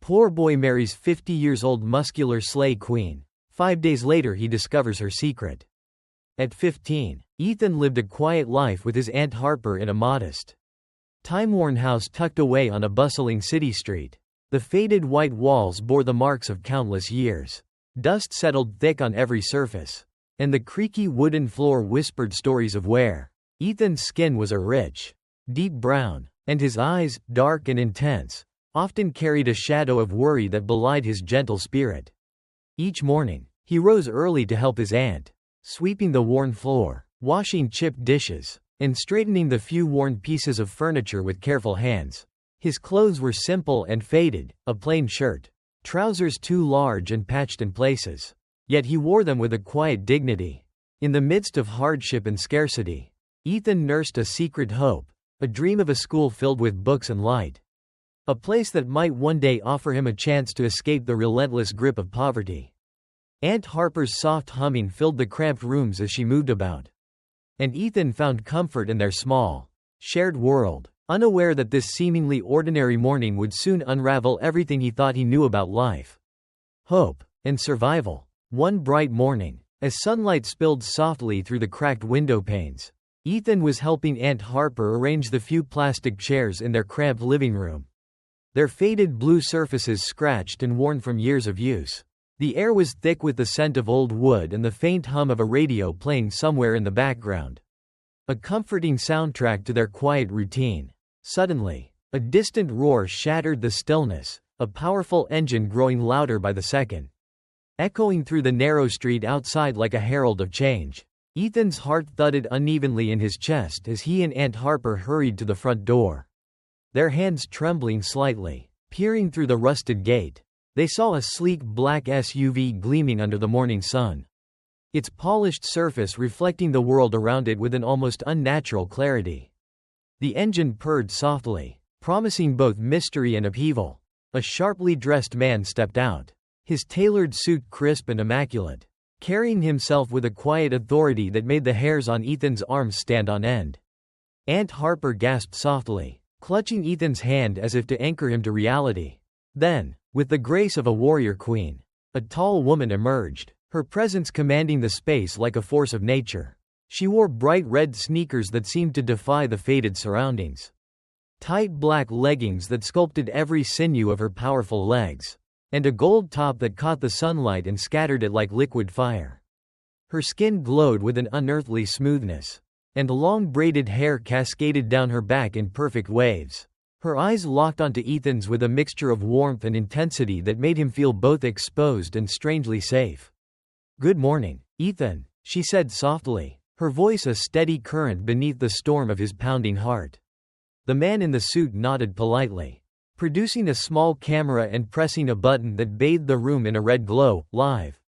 Poor boy marries 50-year-old muscular slay queen. 5 days later he discovers her secret. At 15, Ethan lived a quiet life with his Aunt Harper in a modest, time-worn house tucked away on a bustling city street. The faded white walls bore the marks of countless years. Dust settled thick on every surface, and the creaky wooden floor whispered stories of wear. Ethan's skin was a rich, deep brown, and his eyes, dark and intense, often carried a shadow of worry that belied his gentle spirit. Each morning, he rose early to help his aunt, sweeping the worn floor, washing chipped dishes, and straightening the few worn pieces of furniture with careful hands. His clothes were simple and faded, a plain shirt, trousers too large and patched in places. Yet he wore them with a quiet dignity. In the midst of hardship and scarcity, Ethan nursed a secret hope, a dream of a school filled with books and light. A place that might one day offer him a chance to escape the relentless grip of poverty. Aunt Harper's soft humming filled the cramped rooms as she moved about. And Ethan found comfort in their small, shared world, unaware that this seemingly ordinary morning would soon unravel everything he thought he knew about life, hope, and survival. One bright morning, as sunlight spilled softly through the cracked window panes, Ethan was helping Aunt Harper arrange the few plastic chairs in their cramped living room. Their faded blue surfaces scratched and worn from years of use. The air was thick with the scent of old wood and the faint hum of a radio playing somewhere in the background. A comforting soundtrack to their quiet routine. Suddenly, a distant roar shattered the stillness, a powerful engine growing louder by the second, echoing through the narrow street outside like a herald of change. Ethan's heart thudded unevenly in his chest as he and Aunt Harper hurried to the front door. Their hands trembling slightly, peering through the rusted gate, they saw a sleek black SUV gleaming under the morning sun, its polished surface reflecting the world around it with an almost unnatural clarity. The engine purred softly, promising both mystery and upheaval. A sharply dressed man stepped out, his tailored suit crisp and immaculate, carrying himself with a quiet authority that made the hairs on Ethan's arms stand on end. Aunt Harper gasped softly, clutching Ethan's hand as if to anchor him to reality. Then, with the grace of a warrior queen, a tall woman emerged, her presence commanding the space like a force of nature. She wore bright red sneakers that seemed to defy the faded surroundings, tight black leggings that sculpted every sinew of her powerful legs, and a gold top that caught the sunlight and scattered it like liquid fire. Her skin glowed with an unearthly smoothness, and long braided hair cascaded down her back in perfect waves. Her eyes locked onto Ethan's with a mixture of warmth and intensity that made him feel both exposed and strangely safe. "Good morning, Ethan," she said softly, her voice a steady current beneath the storm of his pounding heart. The man in the suit nodded politely, producing a small camera and pressing a button that bathed the room in a red glow. Live.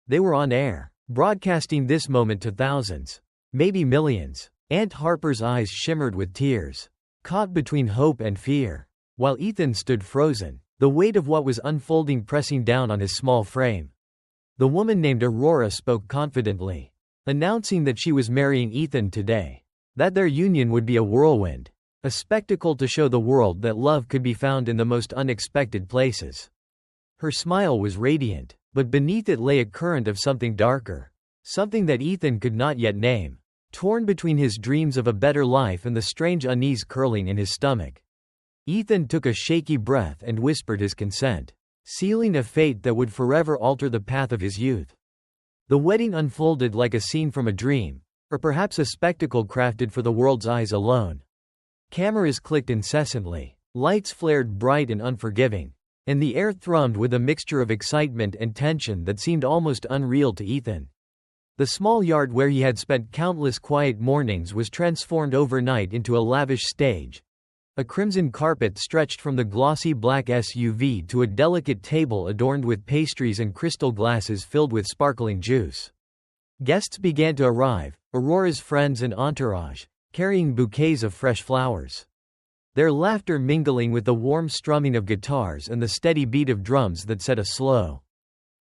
They were on air, broadcasting this moment to thousands, maybe millions. Aunt Harper's eyes shimmered with tears, caught between hope and fear, while Ethan stood frozen, the weight of what was unfolding pressing down on his small frame. The woman named Aurora spoke confidently, announcing that she was marrying Ethan today, that their union would be a whirlwind, a spectacle to show the world that love could be found in the most unexpected places. Her smile was radiant, but beneath it lay a current of something darker, something that Ethan could not yet name, torn between his dreams of a better life and the strange unease curling in his stomach. Ethan took a shaky breath and whispered his consent, sealing a fate that would forever alter the path of his youth. The wedding unfolded like a scene from a dream, or perhaps a spectacle crafted for the world's eyes alone. Cameras clicked incessantly, lights flared bright and unforgiving, and the air thrummed with a mixture of excitement and tension that seemed almost unreal to Ethan. The small yard where he had spent countless quiet mornings was transformed overnight into a lavish stage. A crimson carpet stretched from the glossy black SUV to a delicate table adorned with pastries and crystal glasses filled with sparkling juice. Guests began to arrive, Aurora's friends and entourage, carrying bouquets of fresh flowers. Their laughter mingling with the warm strumming of guitars and the steady beat of drums that set a slow,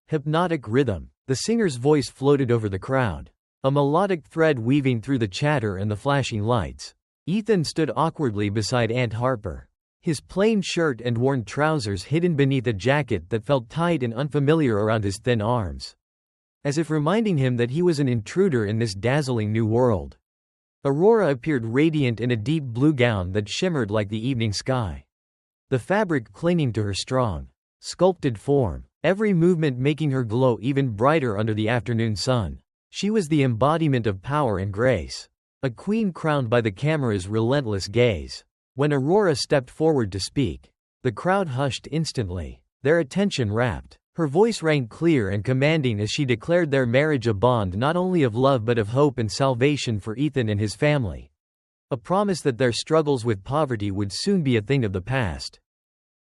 hypnotic rhythm. The singer's voice floated over the crowd, a melodic thread weaving through the chatter and the flashing lights. Ethan stood awkwardly beside Aunt Harper, his plain shirt and worn trousers hidden beneath a jacket that felt tight and unfamiliar around his thin arms, as if reminding him that he was an intruder in this dazzling new world. Aurora appeared radiant in a deep blue gown that shimmered like the evening sky, the fabric clinging to her strong, sculpted form, every movement making her glow even brighter under the afternoon sun. She was the embodiment of power and grace, a queen crowned by the camera's relentless gaze. When Aurora stepped forward to speak, the crowd hushed instantly, their attention rapt. Her voice rang clear and commanding as she declared their marriage a bond not only of love but of hope and salvation for Ethan and his family, a promise that their struggles with poverty would soon be a thing of the past.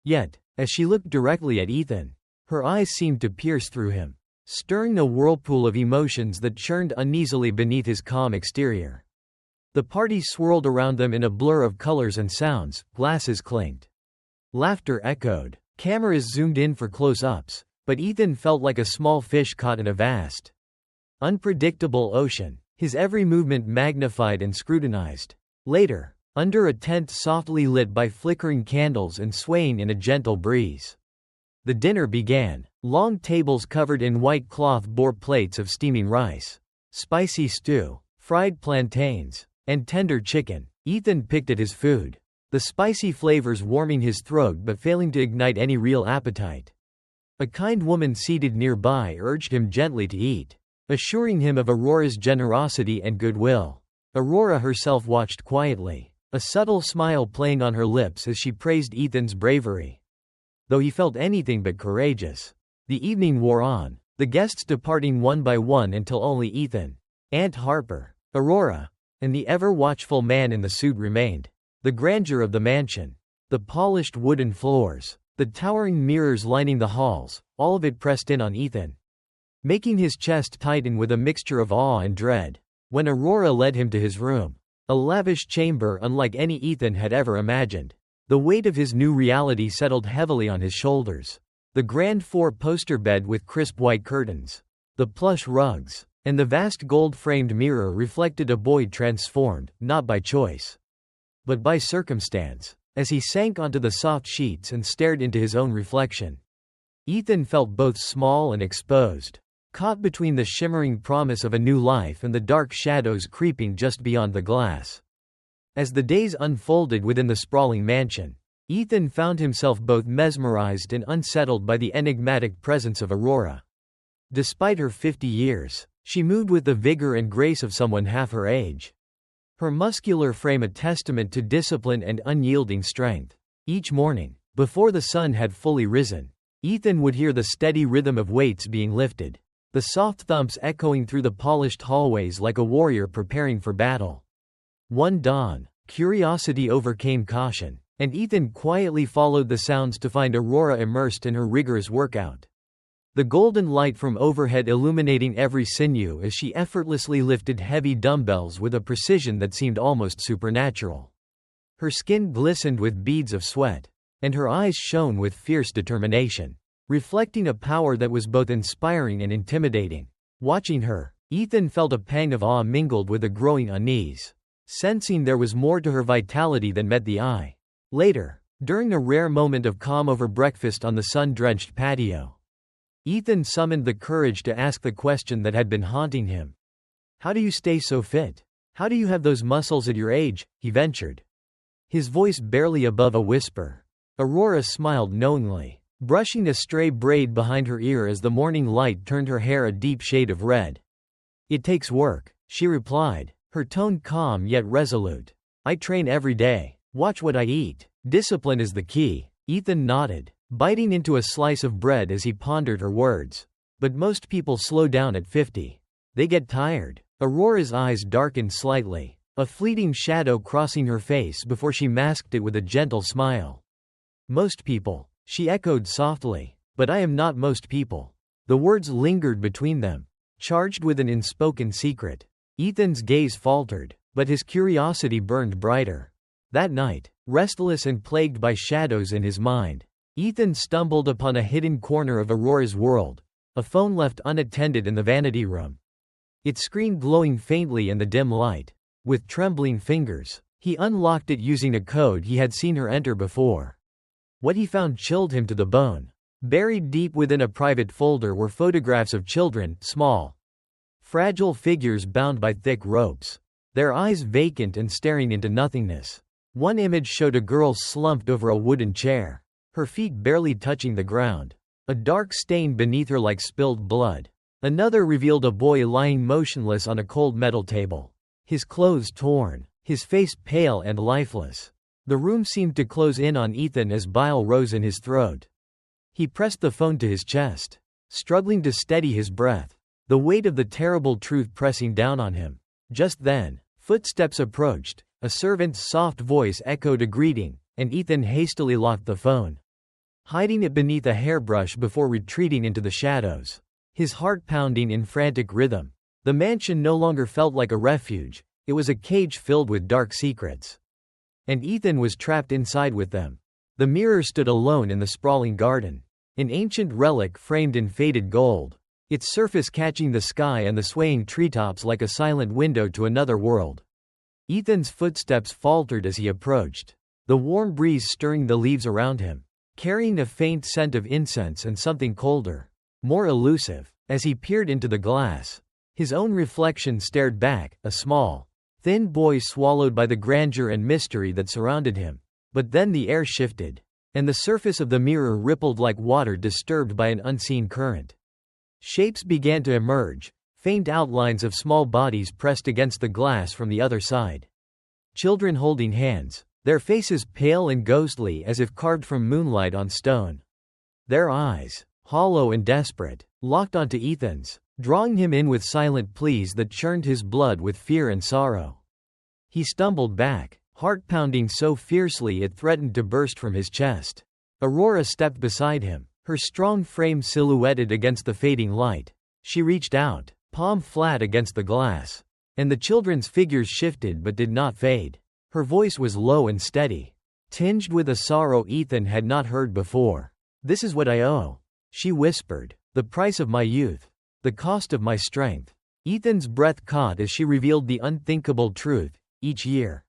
Yet, as she looked directly at Ethan, her eyes seemed to pierce through him, stirring a whirlpool of emotions that churned uneasily beneath his calm exterior. The party swirled around them in a blur of colors and sounds, glasses clinked. Laughter echoed, cameras zoomed in for close-ups, but Ethan felt like a small fish caught in a vast, unpredictable ocean, his every movement magnified and scrutinized. Later, under a tent softly lit by flickering candles and swaying in a gentle breeze, the dinner began. Long tables covered in white cloth bore plates of steaming rice, spicy stew, fried plantains, and tender chicken. Ethan picked at his food, the spicy flavors warming his throat but failing to ignite any real appetite. A kind woman seated nearby urged him gently to eat, assuring him of Aurora's generosity and goodwill. Aurora herself watched quietly, a subtle smile playing on her lips as she praised Ethan's bravery, though he felt anything but courageous. The evening wore on, the guests departing one by one until only Ethan, Aunt Harper, Aurora, and the ever-watchful man in the suit remained. The grandeur of the mansion, the polished wooden floors, the towering mirrors lining the halls, all of it pressed in on Ethan, making his chest tighten with a mixture of awe and dread. When Aurora led him to his room, a lavish chamber unlike any Ethan had ever imagined, the weight of his new reality settled heavily on his shoulders. The grand four-poster bed with crisp white curtains, the plush rugs, and the vast gold-framed mirror reflected a boy transformed, not by choice, but by circumstance. As he sank onto the soft sheets and stared into his own reflection, Ethan felt both small and exposed, caught between the shimmering promise of a new life and the dark shadows creeping just beyond the glass. As the days unfolded within the sprawling mansion, Ethan found himself both mesmerized and unsettled by the enigmatic presence of Aurora. Despite her 50 years, she moved with the vigor and grace of someone half her age, her muscular frame a testament to discipline and unyielding strength. Each morning, before the sun had fully risen, Ethan would hear the steady rhythm of weights being lifted, the soft thumps echoing through the polished hallways like a warrior preparing for battle. One dawn, curiosity overcame caution, and Ethan quietly followed the sounds to find Aurora immersed in her rigorous workout, the golden light from overhead illuminating every sinew as she effortlessly lifted heavy dumbbells with a precision that seemed almost supernatural. Her skin glistened with beads of sweat, and her eyes shone with fierce determination, reflecting a power that was both inspiring and intimidating. Watching her, Ethan felt a pang of awe mingled with a growing unease, sensing there was more to her vitality than met the eye. Later, during a rare moment of calm over breakfast on the sun-drenched patio, Ethan summoned the courage to ask the question that had been haunting him. "How do you stay so fit? How do you have those muscles at your age?" he ventured, his voice barely above a whisper. Aurora smiled knowingly, brushing a stray braid behind her ear as the morning light turned her hair a deep shade of red. "It takes work," she replied, her tone calm yet resolute. "I train every day, watch what I eat. Discipline is the key." Ethan nodded, biting into a slice of bread as he pondered her words. "But most people slow down at 50. They get tired." Aurora's eyes darkened slightly, a fleeting shadow crossing her face before she masked it with a gentle smile. "Most people," she echoed softly, "but I am not most people." The words lingered between them, charged with an unspoken secret. Ethan's gaze faltered, but his curiosity burned brighter. That night, restless and plagued by shadows in his mind, Ethan stumbled upon a hidden corner of Aurora's world, a phone left unattended in the vanity room, its screen glowing faintly in the dim light. With trembling fingers, He unlocked it using a code he had seen her enter before. What he found chilled him to the bone. Buried deep within a private folder were photographs of children, small, fragile figures bound by thick ropes, their eyes vacant and staring into nothingness. One image showed a girl slumped over a wooden chair, her feet barely touching the ground, a dark stain beneath her like spilled blood. Another revealed a boy lying motionless on a cold metal table, his clothes torn, his face pale and lifeless. The room seemed to close in on Ethan as bile rose in his throat. He pressed the phone to his chest, struggling to steady his breath, the weight of the terrible truth pressing down on him. Just then, footsteps approached, a servant's soft voice echoed a greeting, and Ethan hastily locked the phone, hiding it beneath a hairbrush before retreating into the shadows, his heart pounding in frantic rhythm. The mansion no longer felt like a refuge, it was a cage filled with dark secrets. And Ethan was trapped inside with them. The mirror stood alone in the sprawling garden, an ancient relic framed in faded gold, its surface catching the sky and the swaying treetops like a silent window to another world. Ethan's footsteps faltered as he approached, the warm breeze stirring the leaves around him, carrying a faint scent of incense and something colder, more elusive. As he peered into the glass, his own reflection stared back, a small, thin boy swallowed by the grandeur and mystery that surrounded him. But then the air shifted, and the surface of the mirror rippled like water disturbed by an unseen current. Shapes began to emerge, faint outlines of small bodies pressed against the glass from the other side. Children holding hands, their faces pale and ghostly as if carved from moonlight on stone. Their eyes, hollow and desperate, locked onto Ethan's, drawing him in with silent pleas that churned his blood with fear and sorrow. He stumbled back, heart pounding so fiercely it threatened to burst from his chest. Aurora stepped beside him, her strong frame silhouetted against the fading light. She reached out, palm flat against the glass, and the children's figures shifted but did not fade. Her voice was low and steady, tinged with a sorrow Ethan had not heard before. "This is what I owe," she whispered, "the price of my youth, the cost of my strength." Ethan's breath caught as she revealed the unthinkable truth. Each year,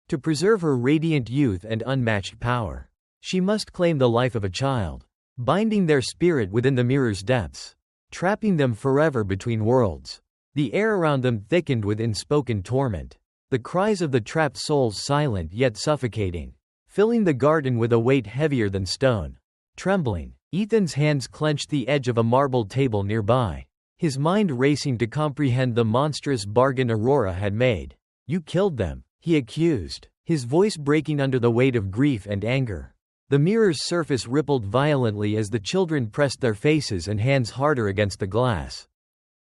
to preserve her radiant youth and unmatched power, she must claim the life of a child, binding their spirit within the mirror's depths, trapping them forever between worlds. The air around them thickened with unspoken torment, the cries of the trapped souls silent yet suffocating, filling the garden with a weight heavier than stone. Trembling, Ethan's hands clenched the edge of a marble table nearby, his mind racing to comprehend the monstrous bargain Aurora had made. "You killed them," he accused, his voice breaking under the weight of grief and anger. The mirror's surface rippled violently as the children pressed their faces and hands harder against the glass,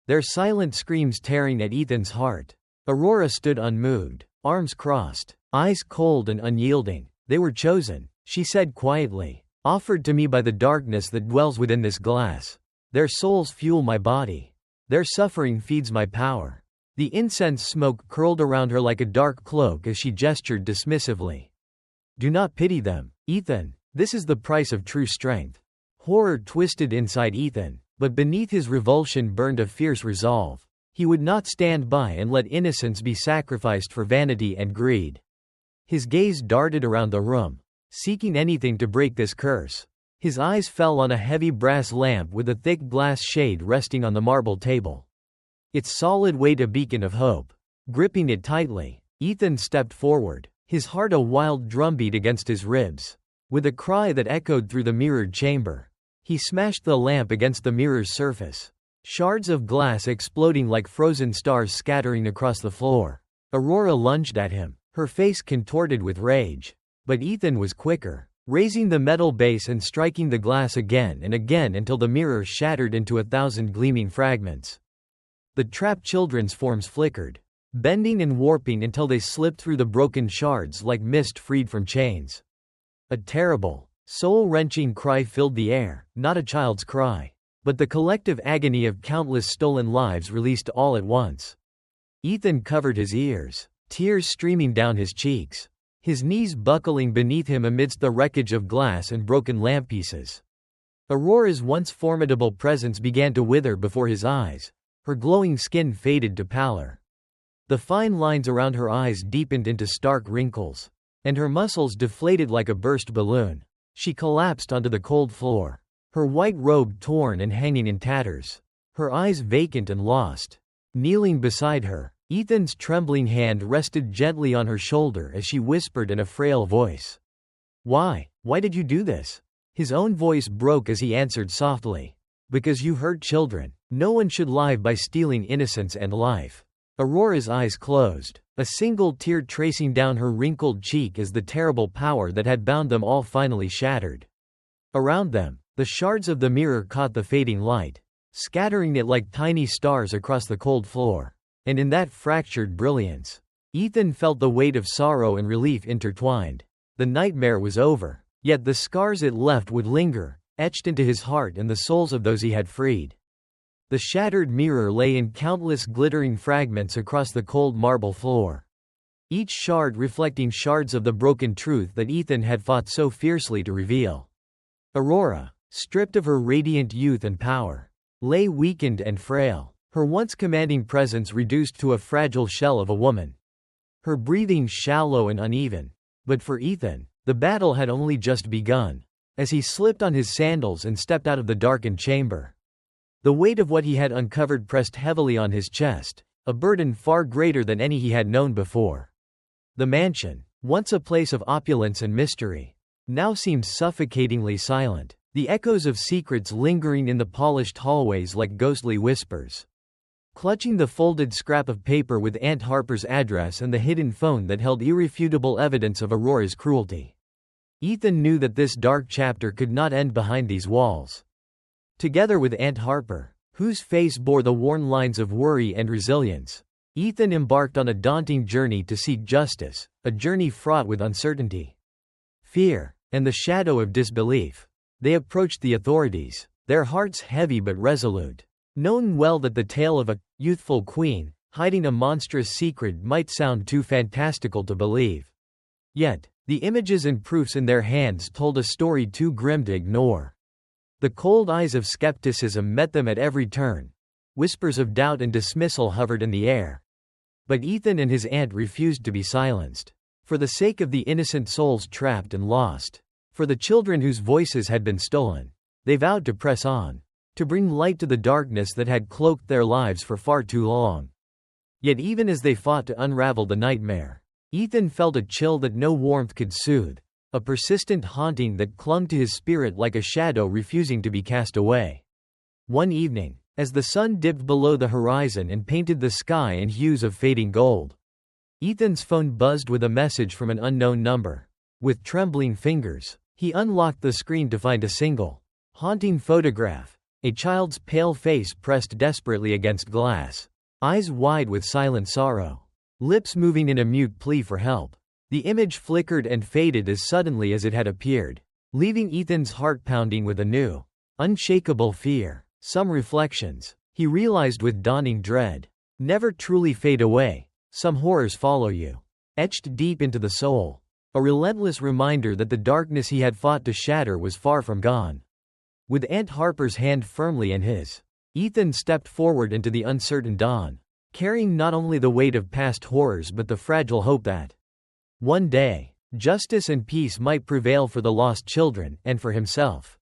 their silent screams tearing at Ethan's heart. Aurora stood unmoved, arms crossed, eyes cold and unyielding. "They were chosen," she said quietly, "offered to me by the darkness that dwells within this glass. Their souls fuel my body. Their suffering feeds my power." The incense smoke curled around her like a dark cloak as she gestured dismissively. "Do not pity them, Ethan. This is the price of true strength." Horror twisted inside Ethan, but beneath his revulsion burned a fierce resolve. He would not stand by and let innocence be sacrificed for vanity and greed. His gaze darted around the room, seeking anything to break this curse. His eyes fell on a heavy brass lamp with a thick glass shade resting on the marble table, its solid weight a beacon of hope. Gripping it tightly, Ethan stepped forward, his heart a wild drumbeat against his ribs. With a cry that echoed through the mirrored chamber, he smashed the lamp against the mirror's surface, shards of glass exploding like frozen stars scattering across the floor. Aurora lunged at him, her face contorted with rage. But Ethan was quicker, raising the metal base and striking the glass again and again until the mirror shattered into 1,000 gleaming fragments. The trapped children's forms flickered, bending and warping until they slipped through the broken shards like mist freed from chains. A terrible, soul-wrenching cry filled the air, not a child's cry, but the collective agony of countless stolen lives released all at once. Ethan covered his ears, tears streaming down his cheeks, his knees buckling beneath him amidst the wreckage of glass and broken lamp pieces. Aurora's once formidable presence began to wither before his eyes, her glowing skin faded to pallor. The fine lines around her eyes deepened into stark wrinkles, and her muscles deflated like a burst balloon. She collapsed onto the cold floor, her white robe torn and hanging in tatters, her eyes vacant and lost. Kneeling beside her, Ethan's trembling hand rested gently on her shoulder as she whispered in a frail voice. "Why did you do this?" His own voice broke as he answered softly. "Because you hurt children. No one should lie by stealing innocence and life." Aurora's eyes closed, a single tear tracing down her wrinkled cheek as the terrible power that had bound them all finally shattered. Around them, the shards of the mirror caught the fading light, scattering it like tiny stars across the cold floor. And in that fractured brilliance, Ethan felt the weight of sorrow and relief intertwined. The nightmare was over, yet the scars it left would linger, etched into his heart and the souls of those he had freed. The shattered mirror lay in countless glittering fragments across the cold marble floor, each shard reflecting shards of the broken truth that Ethan had fought so fiercely to reveal. Aurora, stripped of her radiant youth and power, lay weakened and frail, her once commanding presence reduced to a fragile shell of a woman. Her breathing shallow and uneven. But for Ethan, the battle had only just begun, as he slipped on his sandals and stepped out of the darkened chamber. The weight of what he had uncovered pressed heavily on his chest, a burden far greater than any he had known before. The mansion, once a place of opulence and mystery, now seemed suffocatingly silent, the echoes of secrets lingering in the polished hallways like ghostly whispers. Clutching the folded scrap of paper with Aunt Harper's address and the hidden phone that held irrefutable evidence of Aurora's cruelty, Ethan knew that this dark chapter could not end behind these walls. Together with Aunt Harper, whose face bore the worn lines of worry and resilience, Ethan embarked on a daunting journey to seek justice, a journey fraught with uncertainty, fear, and the shadow of disbelief. They approached the authorities, their hearts heavy but resolute, knowing well that the tale of a youthful queen hiding a monstrous secret might sound too fantastical to believe. Yet, the images and proofs in their hands told a story too grim to ignore. The cold eyes of skepticism met them at every turn. Whispers of doubt and dismissal hovered in the air. But Ethan and his aunt refused to be silenced. For the sake of the innocent souls trapped and lost, for the children whose voices had been stolen, they vowed to press on, to bring light to the darkness that had cloaked their lives for far too long. Yet even as they fought to unravel the nightmare, Ethan felt a chill that no warmth could soothe, a persistent haunting that clung to his spirit like a shadow refusing to be cast away. One evening, as the sun dipped below the horizon and painted the sky in hues of fading gold, Ethan's phone buzzed with a message from an unknown number. With trembling fingers, he unlocked the screen to find a single, haunting photograph, a child's pale face pressed desperately against glass, eyes wide with silent sorrow, lips moving in a mute plea for help. The image flickered and faded as suddenly as it had appeared, leaving Ethan's heart pounding with a new, unshakable fear. Some reflections, he realized with dawning dread, never truly fade away. Some horrors follow you, etched deep into the soul, a relentless reminder that the darkness he had fought to shatter was far from gone. With Aunt Harper's hand firmly in his, Ethan stepped forward into the uncertain dawn, carrying not only the weight of past horrors but the fragile hope that one day, justice and peace might prevail for the lost children and for himself.